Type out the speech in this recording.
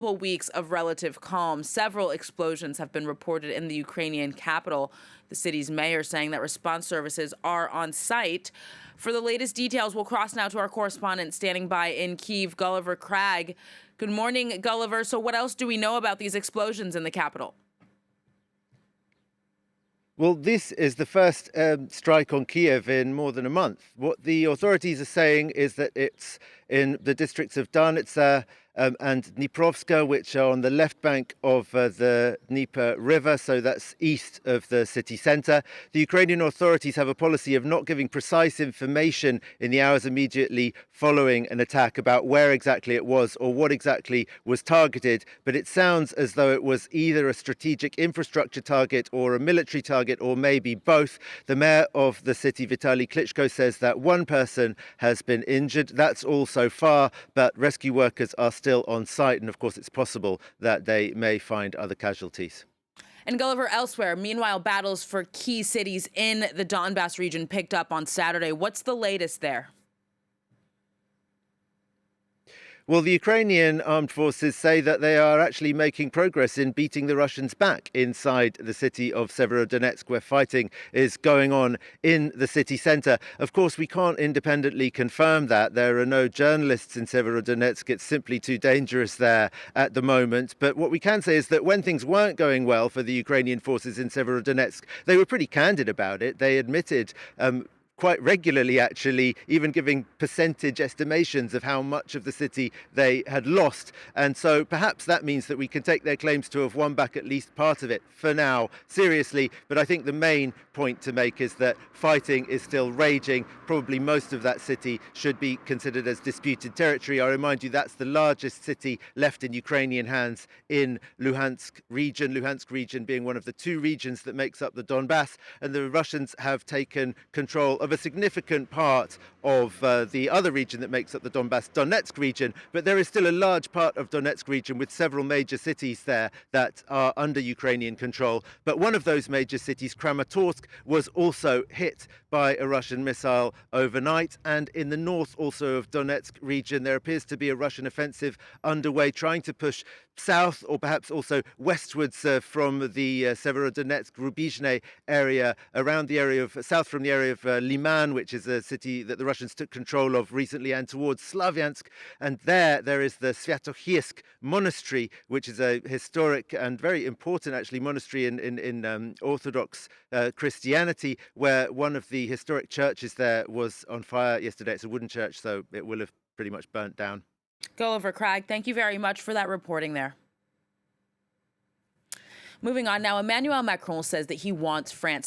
Weeks of relative calm. Several explosions have been reported in the Ukrainian capital. The city's mayor saying that response services are on site. For the latest details, we'll cross now to our correspondent standing by in Kyiv, Gulliver Cragg. Good morning, Gulliver. So what else do we know about these explosions in the capital? Well, this is the first strike on Kyiv in more than a month. What the authorities are saying is that it's in the districts of Donetsk and Dniprovska, which are on the left bank of the Dnieper River, so that's east of the city centre. The Ukrainian authorities have a policy of not giving precise information in the hours immediately following an attack about where exactly it was or what exactly was targeted, but it sounds as though it was either a strategic infrastructure target or a military target, or maybe both. The mayor of the city, Vitaly Klitschko, says that one person has been injured. That's all so far, but rescue workers are still on site, and of course it's possible that they may find other casualties. And Gulliver, elsewhere, meanwhile, battles for key cities in the Donbass region picked up on Saturday. What's the latest there? Well, the Ukrainian armed forces say that they are actually making progress in beating the Russians back inside the city of Severodonetsk, where fighting is going on in the city centre. Of course, we can't independently confirm that. There are no journalists in Severodonetsk. It's simply too dangerous there at the moment. But what we can say is that when things weren't going well for the Ukrainian forces in Severodonetsk, they were pretty candid about it. They admitted quite regularly, actually, even giving percentage estimations of how much of the city they had lost. And so perhaps that means that we can take their claims to have won back at least part of it for now, seriously. But I think the main point to make is that fighting is still raging. Probably most of that city should be considered as disputed territory. I remind you, that's the largest city left in Ukrainian hands in Luhansk region being one of the two regions that makes up the Donbass. And the Russians have taken control of a significant part of the other region that makes up the Donbass, Donetsk region, but there is still a large part of Donetsk region with several major cities there that are under Ukrainian control. But one of those major cities, Kramatorsk, was also hit by a Russian missile overnight. And in the north also of Donetsk region, there appears to be a Russian offensive underway, trying to push south or perhaps also westwards from the Severodonetsk Rubizhne area, around the area of south from the area of Liman, which is a city that the Russians took control of recently, and towards Slavyansk. And there is the Sviatohirsk monastery, which is a historic and very important, actually, monastery in Orthodox Christianity, where one of the historic churches there was on fire yesterday. It's a wooden church, so it will have pretty much burnt down. Gulliver Cragg, thank you very much for that reporting there. Moving on now, Emmanuel Macron says that he wants France